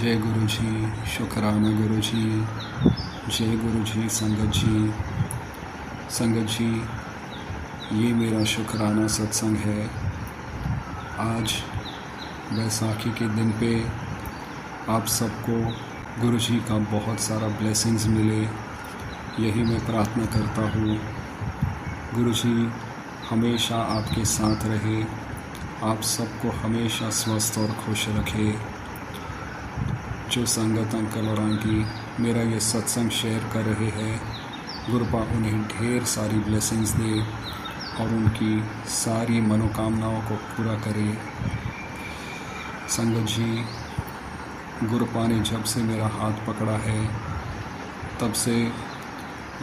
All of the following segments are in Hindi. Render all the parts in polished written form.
जय गुरु जी, शुक्राना गुरु जी। जय गुरु जी। संगत जी, ये मेरा शुक्राना सत्संग है। आज बैसाखी के दिन पे आप सबको गुरु जी का बहुत सारा ब्लेसिंग्स मिले, यही मैं प्रार्थना करता हूँ। गुरु जी हमेशा आपके साथ रहे, आप सबको हमेशा स्वस्थ और खुश रखे। जो संगत अंकल और आंटी मेरा ये सत्संग शेयर कर रहे हैं, गुरुपा उन्हें ढेर सारी ब्लेसिंग्स दे और उनकी सारी मनोकामनाओं को पूरा करे। संगत जी, गुरुपा ने जब से मेरा हाथ पकड़ा है तब से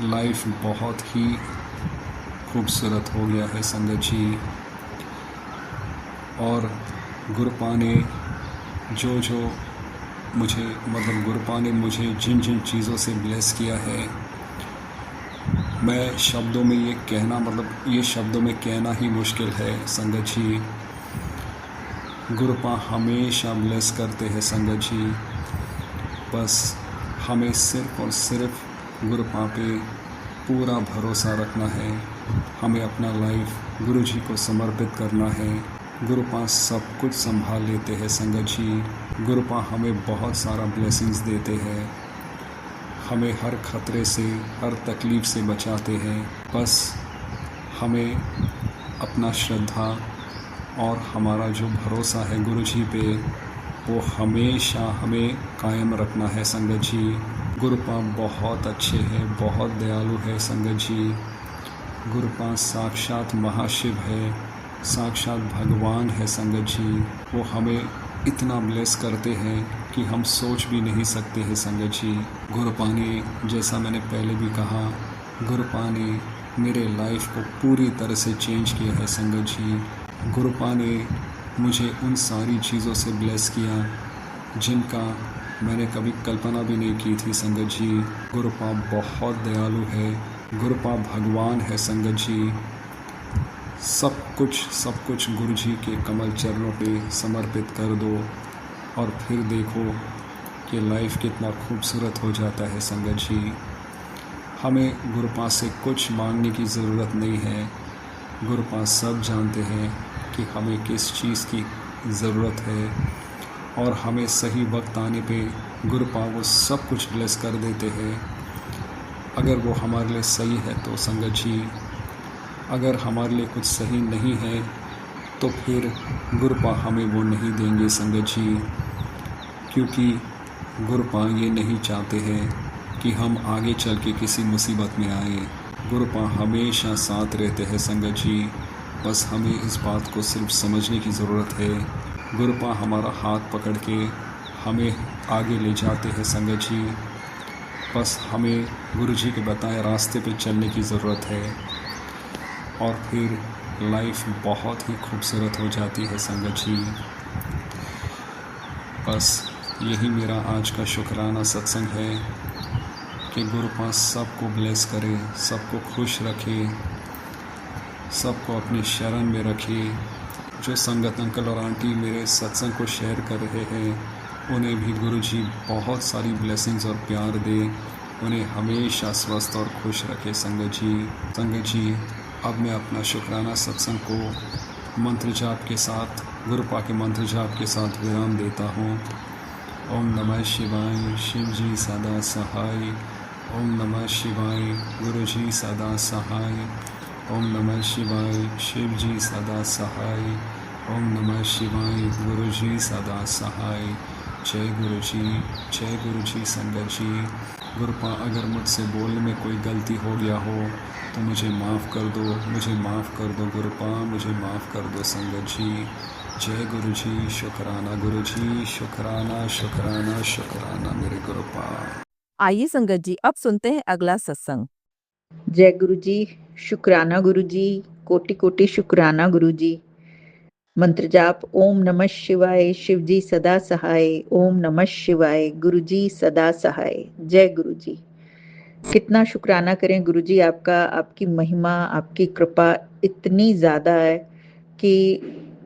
लाइफ बहुत ही खूबसूरत हो गया है संगत जी। और गुरुपा ने गुरुपा ने मुझे जिन जिन चीज़ों से ब्लेस किया है, मैं शब्दों में ये शब्दों में कहना ही मुश्किल है संगत जी। गुरुपा हमेशा ब्लेस करते हैं संगत जी। बस हमें सिर्फ और सिर्फ गुरुपा पे पूरा भरोसा रखना है, हमें अपना लाइफ गुरु जी को समर्पित करना है। गुरुपा सब कुछ संभाल लेते हैं संगत जी। गुरुपा हमें बहुत सारा ब्लेसिंग्स देते हैं, हमें हर खतरे से, हर तकलीफ़ से बचाते हैं। बस हमें अपना श्रद्धा और हमारा जो भरोसा है गुरु जी पे, वो हमेशा हमें कायम रखना है संगत जी। गुरुपा बहुत अच्छे हैं, बहुत दयालु है संगत जी। गुरुपा साक्षात महाशिव है, साक्षात भगवान है संगत जी। वो हमें इतना ब्लेस करते हैं कि हम सोच भी नहीं सकते हैं संगत जी। गुरुपा ने, जैसा मैंने पहले भी कहा, गुरुपा ने मेरे लाइफ को पूरी तरह से चेंज किया है संगत जी। गुरुपा ने मुझे उन सारी चीज़ों से ब्लेस किया जिनका मैंने कभी कल्पना भी नहीं की थी संगत जी। गुरुपा बहुत दयालु है, गुरुपा भगवान है संगत जी। सब कुछ गुरु जी के कमल चरणों पे समर्पित कर दो और फिर देखो कि लाइफ कितना खूबसूरत हो जाता है संगत जी। हमें गुरुपा से कुछ मांगने की ज़रूरत नहीं है। गुरुपा सब जानते हैं कि हमें किस चीज़ की ज़रूरत है और हमें सही वक्त आने पे गुरुपा वो सब कुछ ब्लेस कर देते हैं। अगर वो हमारे लिए सही है तो संगत जी, अगर हमारे लिए कुछ सही नहीं है तो फिर गुरुपा हमें वो नहीं देंगे संगत जी, क्योंकि गुरुपा ये नहीं चाहते हैं कि हम आगे चल के किसी मुसीबत में आए। गुरुपा हमेशा साथ रहते हैं संगत जी। बस हमें इस बात को सिर्फ समझने की ज़रूरत है। गुरुपा हमारा हाथ पकड़ के हमें आगे ले जाते हैं संगत जी। बस हमें गुरु जी के बताए रास्ते पे चलने की ज़रूरत है और फिर लाइफ बहुत ही खूबसूरत हो जाती है संगत जी। बस यही मेरा आज का शुक्राना सत्संग है कि गुरुपा सबको ब्लेस करे, सबको खुश रखे, सबको अपनी शरण में रखे। जो संगत अंकल और आंटी मेरे सत्संग को शेयर कर रहे हैं, उन्हें भी गुरु जी बहुत सारी ब्लेसिंग्स और प्यार दे, उन्हें हमेशा स्वस्थ और खुश रखे संगत जी। अब मैं अपना शुक्राना सत्संग को मंत्र जाप के साथ, गुरुपा के मंत्र जाप के साथ विराम देता हूँ। ओम नमः शिवाय, शिव जी सदा सहाय। ओम नमः शिवाय, गुरु जी सदा सहाय। ओम नमः शिवाय, शिव जी सदा सहाय। ओम नमः शिवाय, गुरु जी सदा सहाय। जय गुरु जी संगत जी। गुरुपा, अगर मुझसे बोलने में कोई गलती हो गया हो तो मुझे माफ़ कर दो गुरुपा, मुझे माफ़ कर दो संगत जी। जय गुरु जी, शुक्राना गुरु जी, शुक्राना मेरे गुरुपा। आइए संगत जी, अब सुनते हैं अगला सत्संग। जय गुरु जी, शुक्राना गुरु जी, कोटि कोटि शुक्राना गुरु जी। मंत्र जाप ओम नमः शिवाय, शिव जी सदा सहाय। ओम नमः शिवाय, गुरु जी सदा सहाय। जय गुरु जी। कितना शुक्राना करें गुरु जी आपका, आपकी महिमा, आपकी कृपा इतनी ज्यादा है कि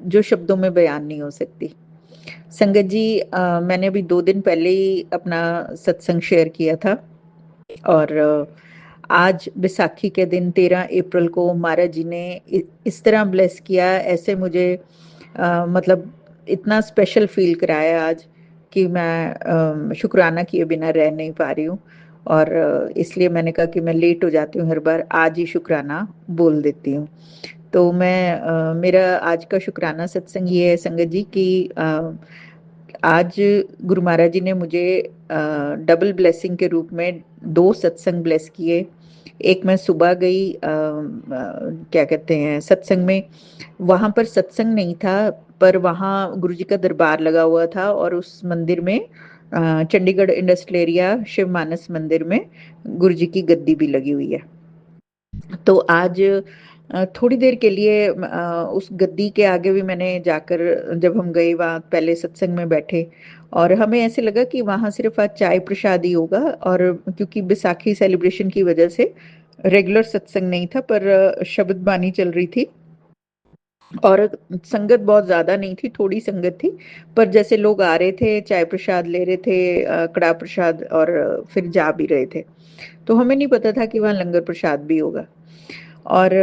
जो शब्दों में बयान नहीं हो सकती। संगत जी, मैंने अभी 2 दिन पहले ही अपना सत्संग शेयर किया था और आज बैसाखी के दिन 13 अप्रैल को महाराज जी ने इस तरह ब्लेस किया, ऐसे मुझे मतलब इतना स्पेशल फील कराया आज कि मैं शुक्राना किए बिना रह नहीं पा रही हूँ। और इसलिए मैंने कहा कि मैं लेट हो जाती हूँ हर बार, आज ही शुक्राना बोल देती हूँ। तो मेरा आज का शुक्राना सत्संग ये है संगत जी कि आज गुरु महाराज जी ने मुझे डबल ब्लेसिंग के रूप में 2 सत्संग ब्लेस किए। एक मैं सुबह गई क्या कहते हैं सत्संग में, वहाँ पर सत्संग नहीं था, पर वहाँ गुरु जी का दरबार लगा हुआ था और उस मंदिर में चंडीगढ़ इंडस्ट्रियल एरिया शिव मानस मंदिर में गुरु जी की गद्दी भी लगी हुई है। तो आज थोड़ी देर के लिए उस गद्दी के आगे भी मैंने जाकर, जब हम गए वहाँ पहले सत्संग में बैठे और हमें ऐसे लगा कि वहाँ सिर्फ आज चाय प्रसाद ही होगा, और क्योंकि बैसाखी सेलिब्रेशन की वजह से रेगुलर सत्संग नहीं था, पर शब्द बानी चल रही थी और संगत बहुत ज्यादा नहीं थी, थोड़ी संगत थी। पर जैसे लोग आ रहे थे, चाय प्रसाद ले रहे थे, कड़ा प्रसाद, और फिर जा भी रहे थे, तो हमें नहीं पता था कि वहाँ लंगर प्रसाद भी होगा। और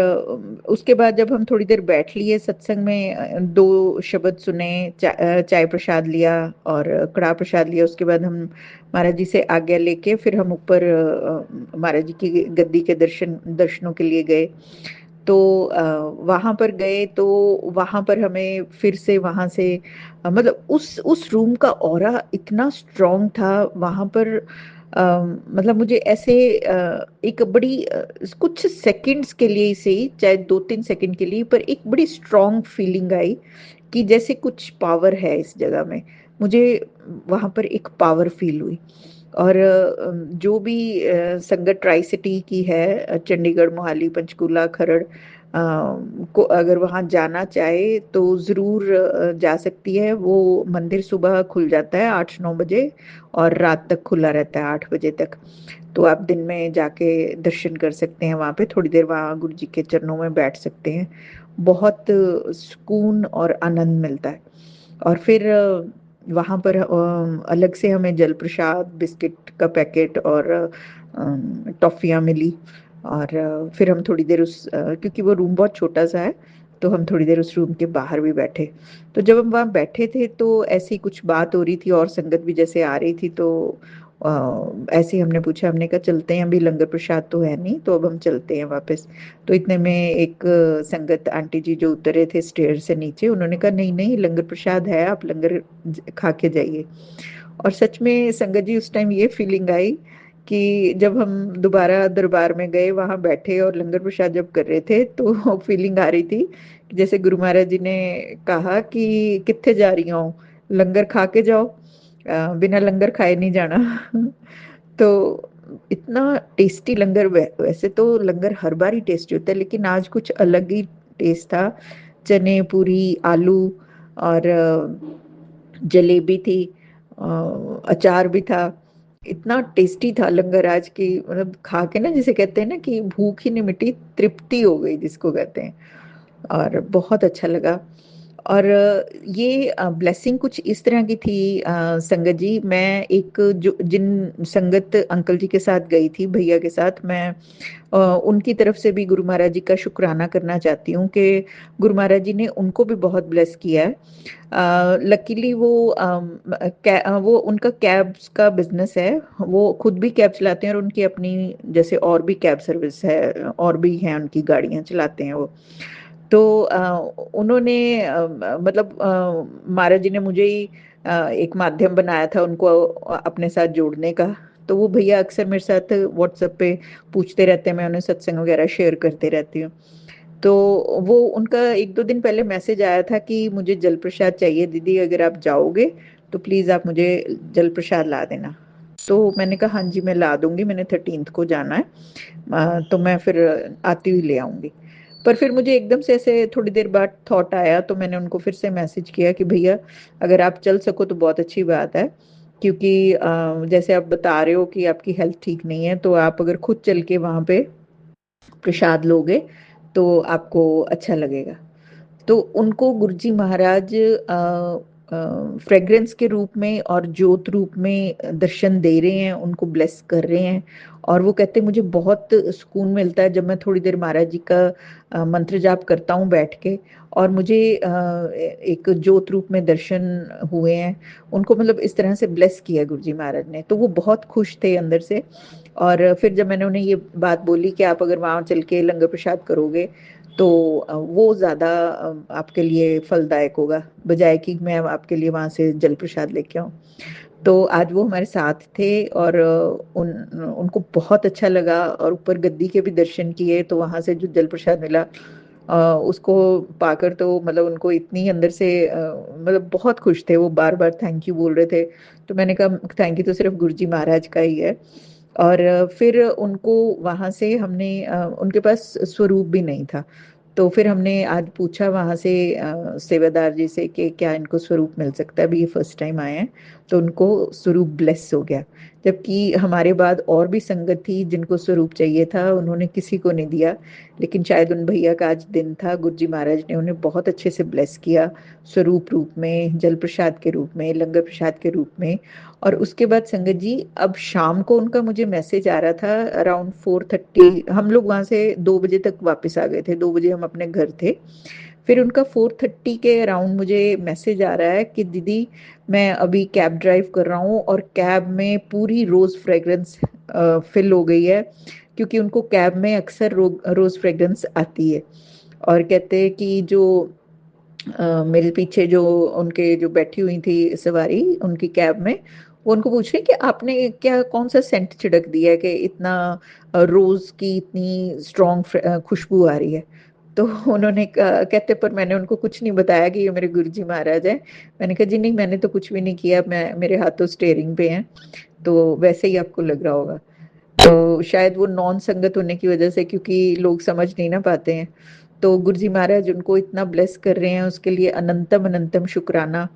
उसके बाद जब हम थोड़ी देर बैठ लिए सत्संग में, 2 शब्द सुने, चाय प्रसाद लिया और कड़ा प्रसाद लिया, उसके बाद हम महाराज जी से आज्ञा लेके फिर हम ऊपर महाराज जी की गद्दी के दर्शनों के लिए गए। तो वहां पर गए तो वहां पर हमें फिर से वहां से मतलब उस रूम का ऑरा इतना स्ट्रांग था वहां पर। मतलब मुझे ऐसे एक बड़ी कुछ सेकंड्स के लिए से ही, चाहे 2-3 सेकंड के लिए, पर एक बड़ी स्ट्रांग फीलिंग आई कि जैसे कुछ पावर है इस जगह में। मुझे वहां पर एक पावर फील हुई। और जो भी संगत ट्राई सिटी की है, चंडीगढ़, मोहाली, पंचकूला, खरड़, को अगर वहां जाना चाहे तो जरूर जा सकती है। वो मंदिर सुबह खुल जाता है 8-9 बजे और रात तक खुला रहता है 8 बजे तक। तो आप दिन में जाके दर्शन कर सकते हैं, वहां पे थोड़ी देर वहां गुरु जी के चरणों में बैठ सकते हैं। बहुत सुकून और आनंद मिलता है। और फिर वहाँ पर अलग से हमें जल प्रसाद, बिस्किट का पैकेट और टॉफियाँ मिली। और फिर हम थोड़ी देर क्योंकि वो रूम बहुत छोटा सा है, तो हम थोड़ी देर उस रूम के बाहर भी बैठे। तो जब हम वहाँ बैठे थे तो ऐसी कुछ बात हो रही थी और संगत भी जैसे आ रही थी, तो ऐसे ही हमने पूछा, हमने कहा चलते हैं, अभी लंगर प्रसाद तो है नहीं, तो अब हम चलते हैं वापस। तो इतने में एक संगत आंटी जी जो उतरे थे स्टेयर से नीचे, उन्होंने कहा नहीं नहीं, लंगर प्रसाद है, आप लंगर खा के जाइए। और सच में संगत जी उस टाइम ये फीलिंग आई कि जब हम दोबारा दरबार में गए, वहां बैठे और लंगर प्रसाद जब कर रहे थे, तो फीलिंग आ रही थी कि जैसे गुरु महाराज जी ने कहा कि कित्थे जा रही हो, लंगर खा के जाओ, बिना लंगर खाए नहीं जाना। तो इतना टेस्टी लंगर, वैसे तो लंगर हर बार ही टेस्टी होता है, लेकिन आज कुछ अलग ही टेस्ट था। चने, पूरी, आलू और जलेबी थी, अचार भी था। इतना टेस्टी था लंगर आज की, मतलब खा के ना, जिसे कहते हैं ना कि भूख ही नहीं मिटी, तृप्ति हो गई जिसको कहते हैं। और बहुत अच्छा लगा। और ये ब्लेसिंग कुछ इस तरह की थी, संगत जी, मैं एक जो जिन संगत अंकल जी के साथ गई थी, भैया के साथ, मैं उनकी तरफ से भी गुरु महाराज जी का शुक्राना करना चाहती हूँ कि गुरु महाराज जी ने उनको भी बहुत ब्लेस किया है। लकीली वो उनका कैब्स का बिजनेस है, वो खुद भी कैब चलाते हैं और उनकी अपनी जैसे और भी कैब सर्विस है, और भी हैं उनकी गाड़ियां चलाते हैं वो। तो उन्होंने मतलब महाराज जी ने मुझे ही एक माध्यम बनाया था उनको अपने साथ जोड़ने का। तो वो भैया अक्सर मेरे साथ व्हाट्सएप पे पूछते रहते हैं, मैं उन्हें सत्संग वगैरह शेयर करते रहती हूँ। तो वो उनका 1-2 दिन पहले मैसेज आया था कि मुझे जल प्रसाद चाहिए दीदी, अगर आप जाओगे तो प्लीज आप मुझे जल प्रसाद ला देना। तो मैंने कहा हाँ जी मैं ला दूंगी, मैंने 13th को जाना है, तो मैं फिर आती हुई ले आऊंगी। पर फिर मुझे एकदम से ऐसे थोड़ी देर बाद थॉट आया, तो मैंने उनको फिर से मैसेज किया कि भैया अगर आप चल सको तो बहुत अच्छी बात है, क्योंकि जैसे आप बता रहे हो कि आपकी हेल्थ ठीक नहीं है, तो आप अगर खुद चल के वहां पे प्रसाद लोगे तो आपको अच्छा लगेगा। तो उनको गुरुजी महाराज फ्रेग्रेंस के रूप में और ज्योत रूप में दर्शन दे रहे हैं, उनको ब्लेस कर रहे हैं। और वो कहते हैं मुझे बहुत सुकून मिलता है जब मैं थोड़ी देर महाराज जी का मंत्र जाप करता हूँ बैठ के, और मुझे एक ज्योत रूप में दर्शन हुए हैं। उनको मतलब इस तरह से ब्लेस किया गुरु जी महाराज ने, तो वो बहुत खुश थे अंदर से। और फिर जब मैंने उन्हें ये बात बोली कि आप अगर वहाँ चल के लंगर प्रसाद करोगे तो वो ज़्यादा आपके लिए फलदायक होगा, बजाय कि मैं आपके लिए वहाँ से जल प्रसाद लेके आऊँ। तो आज वो हमारे साथ थे और उनको बहुत अच्छा लगा, और ऊपर गद्दी के भी दर्शन किए, तो वहाँ से जो जल प्रसाद मिला उसको पाकर तो मतलब उनको इतनी अंदर से मतलब बहुत खुश थे, वो बार-बार थैंक यू बोल रहे थे। तो मैंने कहा थैंक यू तो सिर्फ गुरुजी महाराज का ही है। और फिर उनको वहाँ से हमने उनके पास स्वरूप भी नहीं था। तो फिर हमने आज पूछा वहाँ से सेवादार जी से कि क्या इनको स्वरूप मिल सकता है? अभी ये फर्स्ट टाइम आए हैं, तो उनको स्वरूप ब्लेस हो गया। जबकि हमारे बाद और भी संगत थी जिनको स्वरूप चाहिए था, उन्होंने किसी को नहीं दिया। लेकिन शायद उन भैया का आज दिन था, गुरुजी महाराज ने उन्हें बहुत अच्छे से ब्लेस किया, स्वरूप रूप में, जल प्रसाद के रूप में, लंगर प्रसाद के रूप में। और उसके बाद संगत जी अब शाम को उनका मुझे मैसेज आ रहा था अराउंड 4:30, हम लोग वहाँ से 2 बजे तक वापस आ गए थे, 2 बजे हम अपने घर थे। फिर उनका 4:30 के अराउंड मुझे मैसेज आ रहा है कि दीदी मैं अभी कैब ड्राइव कर रहा हूँ और कैब में पूरी रोज़ फ्रेग्रेंस फिल हो गई है, क्योंकि उनको कैब में अक्सर रोज़ फ्रेग्रेंस आती है। और कहते हैं कि जो मेरे पीछे जो उनके जो बैठी हुई थी सवारी उनकी कैब में, वो उनको पूछ रही कि आपने क्या कौन सा सेंट छिड़क दिया है कि इतना रोज की इतनी स्ट्रॉन्ग खुशबू आ रही है। तो उन्होंने कहते पर मैंने उनको कुछ नहीं बताया कि ये मेरे गुरुजी महाराज हैं। मैंने कहा जी नहीं, मैंने तो कुछ भी नहीं किया, मैं मेरे हाथ तो स्टेयरिंग पे हैं, तो वैसे ही आपको लग रहा होगा। तो शायद वो नॉन संगत होने की वजह से, क्योंकि लोग समझ नहीं ना पाते हैं। तो गुरुजी महाराज उनको इतना ब्लेस कर रहे हैं, उसके लिए अनंतम अनंतम शुक्राना।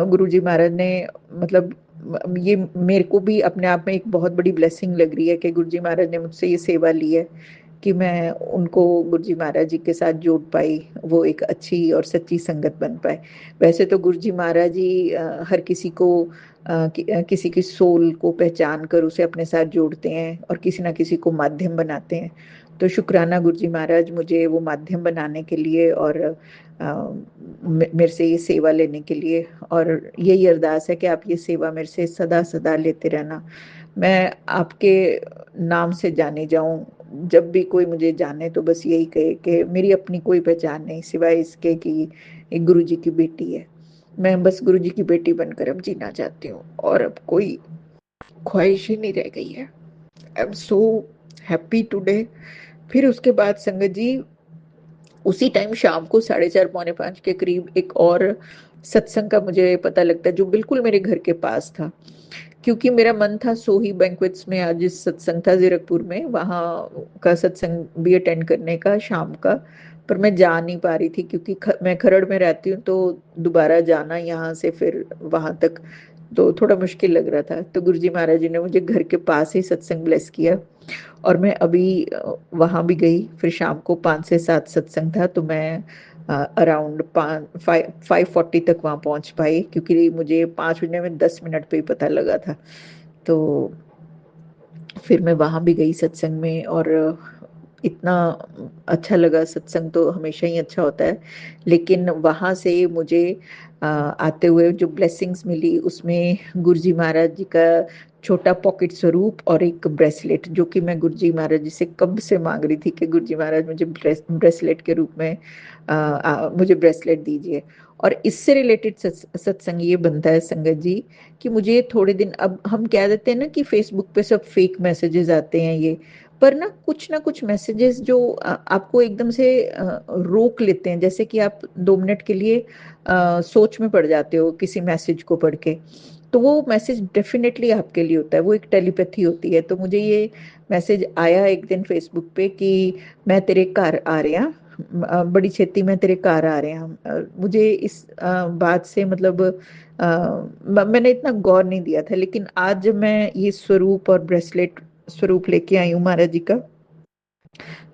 गुरुजी महाराज ने मतलब ये मेरे को भी अपने आप में एक बहुत बड़ी ब्लेसिंग लग रही है कि गुरुजी महाराज ने मुझसे ये सेवा ली है कि मैं उनको गुरुजी महाराज जी के साथ जोड़ पाई, वो एक अच्छी और सच्ची संगत बन पाए। वैसे तो गुरुजी महाराज जी हर किसी को किसी की सोल को पहचान कर उसे अपने साथ जोड़ते हैं और किसी ना किसी को माध्यम बनाते हैं। तो शुक्राना गुरुजी महाराज मुझे वो माध्यम बनाने के लिए और मेरे से ये सेवा लेने के लिए। और यही अरदास है कि आप ये सेवा मेरे से सदा सदा लेते रहना, मैं आपके नाम से जाने जाऊं। जब भी कोई मुझे जाने तो बस यही कहे कि मेरी अपनी कोई पहचान नहीं सिवाय इसके कि एक गुरु जी की बेटी है। मैं बस गुरु जी की बेटी बनकर अब जीना चाहती हूँ, और अब कोई ख्वाहिश ही नहीं रह गई है। I am so happy today. फिर उसके बाद संगत जी उसी टाइम शाम को 4:30 पौने 5 के करीब एक और सत्संग का मुझे पता लगता है जो बिल्कुल मेरे घर के पास था। क्योंकि मेरा मन था सोही बैंक्वेट्स में आज इस सत्संग था जीरकपुर में, वहाँ का सत्संग भी अटेंड करने का शाम का, पर मैं जा नहीं पा रही थी क्योंकि मैं खरड़ में रहती हूँ, तो दोबारा जाना यहाँ से फिर वहां तक तो थोड़ा मुश्किल लग रहा था। तो गुरुजी महाराज जी ने मुझे घर के पास ही सत्संग ब्लेस किया, और मैं अभी वहां भी गई। फिर शाम को 5 से 7 सत्संग था, तो मैं अराउंड 5:40 तक वहां पहुंच पाई, क्योंकि मुझे 5 बजने में 10 मिनट पे ही पता लगा था। तो फिर मैं वहां भी गई सत्संग में, और इतना अच्छा लगा। सत्संग तो हमेशा ही अच्छा होता है, लेकिन वहां से मुझे आते हुए जो ब्लेसिंग्स मिली उसमें गुरुजी महाराज जी का छोटा पॉकेट स्वरूप और एक ब्रेसलेट, जो कि मैं गुरुजी महाराज जी से कब से मांग रही थी कि गुरुजी महाराज मुझे ब्रेसलेट के रूप में मुझे ब्रेसलेट दीजिए। और इससे रिलेटेड सत्संग ये बनता है संगत जी कि मुझे थोड़े दिन, अब हम कह देते हैं ना कि फेसबुक पे सब फेक मैसेजेस आते हैं ये, पर ना कुछ मैसेजेस जो आपको एकदम से रोक लेते हैं, जैसे कि आप 2 मिनट के लिए सोच में पड़ जाते हो किसी मैसेज को पढ़ के, तो वो मैसेज डेफिनेटली आपके लिए होता है, वो एक टेलीपैथी होती है। तो मुझे ये मैसेज आया एक दिन फेसबुक पे कि मैं तेरे घर आ रहा हूँ, बड़ी छेती मैं तेरे घर आ रहा हूँ। मुझे इस बात से मतलब मैंने इतना गौर नहीं दिया था, लेकिन आज जब मैं ये स्वरूप और ब्रेसलेट स्वरूप लेके आई हूँ महाराज जी का,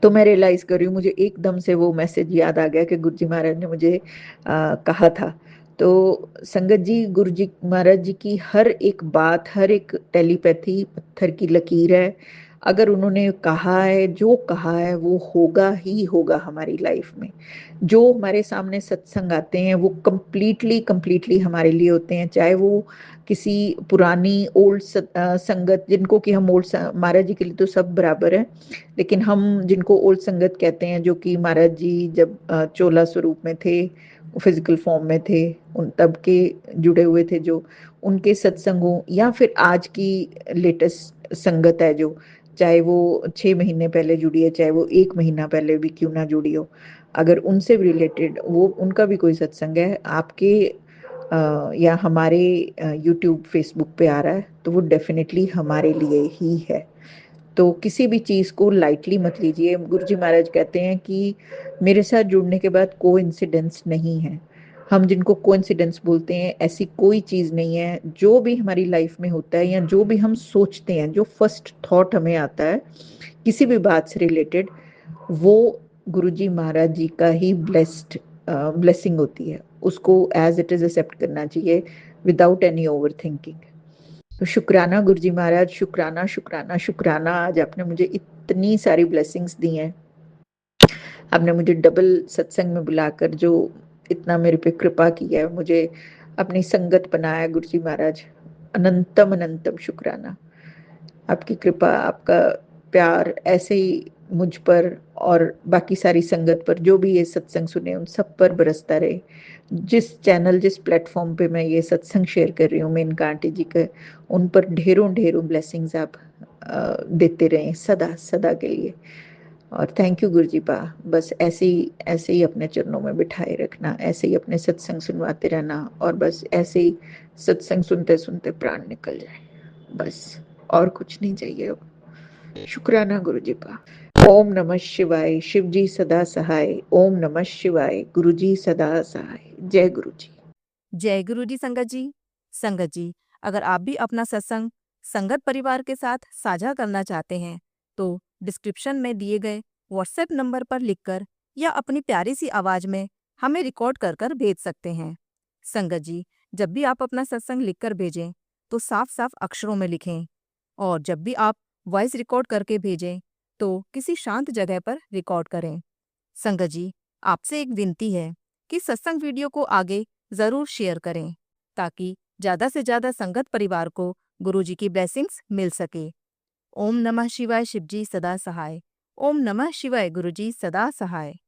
तो मैं रियलाइज कर रही हूँ, मुझे एकदम से वो मैसेज याद आ गया कि गुरुजी महाराज ने मुझे कहा था। तो संगत जी, गुरु जी महाराज जी की हर एक बात, हर एक टेलीपैथी पत्थर की लकीर है। अगर उन्होंने कहा है, जो कहा है वो होगा ही होगा हमारी लाइफ में। जो हमारे सामने सत्संग आते हैं वो कंप्लीटली हमारे लिए होते हैं, चाहे वो किसी पुरानी ओल्ड संगत, जिनको कि हम ओल्ड, महाराज जी के लिए तो सब बराबर है, लेकिन हम जिनको ओल्ड संगत कहते हैं, जो कि महाराज जी जब चोला स्वरूप में थे, फिजिकल फॉर्म में थे, उन तब के जुड़े हुए थे, जो उनके सत्संगों, या फिर आज की लेटेस्ट संगत है, जो चाहे वो 6 महीने पहले जुड़ी है, चाहे वो 1 महीना पहले भी क्यों ना जुड़ी हो, अगर उनसे भी रिलेटेड वो उनका भी कोई सत्संग है आपके या हमारे यूट्यूब फेसबुक पे आ रहा है, तो वो डेफिनेटली हमारे लिए ही है। तो किसी भी चीज़ को लाइटली मत लीजिए। गुरुजी महाराज कहते हैं कि मेरे साथ जुड़ने के बाद कोइंसिडेंस नहीं है। हम जिनको कोइंसिडेंस बोलते हैं, ऐसी कोई चीज़ नहीं है। जो भी हमारी लाइफ में होता है या जो भी हम सोचते हैं, जो फर्स्ट थॉट हमें आता है किसी भी बात से रिलेटेड, वो गुरुजी महाराज जी का ही ब्लेसिंग होती है। उसको एज इट इज एक्सेप्ट करना चाहिए विदाउट एनी ओवर थिंकिंग। तो शुक्राना गुरुजी महाराज, शुक्राना शुक्राना शुक्राना। आज आपने मुझे इतनी सारी ब्लेसिंग्स दी हैं। आपने मुझे डबल सत्संग में बुलाकर जो इतना मेरे पे कृपा की है, मुझे अपनी संगत बनाया गुरुजी महाराज, अनंतम अनंतम शुक्राना। आपकी कृपा, आपका प्यार ऐसे ही मुझ पर और बाकी सारी संगत पर, जो भी ये सत्संग सुने उन सब पर बरसता रहे। जिस चैनल, जिस प्लेटफॉर्म पे मैं ये सत्संग शेयर कर रही हूँ मेनका आंटी जी के, उन पर ढेरों ढेरों ब्लेसिंग्स आप देते रहें सदा सदा के लिए। और थैंक यू गुरुजी पा, बस ऐसे ही अपने चरणों में बिठाए रखना, ऐसे ही अपने सत्संग सुनवाते रहना, और बस ऐसे ही सत्संग सुनते सुनते प्राण निकल जाए, बस और कुछ नहीं चाहिए। शुक्राना गुरुजी पा। ओम नमः शिवाय, शिव जी सदा सहाय। ओम नमः शिवाय, गुरु जी सदा सहाय। जय गुरु जी। जय गुरु जी संगत जी। संगत जी, अगर आप भी अपना सत्संग संगत परिवार के साथ साझा करना चाहते हैं तो डिस्क्रिप्शन में दिए गए व्हाट्सएप नंबर पर लिखकर या अपनी प्यारी सी आवाज में हमें रिकॉर्ड कर कर भेज सकते हैं। संगत जी, जब भी आप अपना सत्संग लिखकर भेजें तो साफ साफ अक्षरों में लिखें, और जब भी आप वॉइस रिकॉर्ड करके भेजें तो किसी शांत जगह पर रिकॉर्ड करें। संगत जी, आपसे एक विनती है कि सत्संग वीडियो को आगे जरूर शेयर करें, ताकि ज्यादा से ज्यादा संगत परिवार को गुरुजी की ब्लेसिंग्स मिल सके। ओम नमः शिवाय, शिवजी सदा सहाय। ओम नमः शिवाय, गुरुजी सदा सहाय।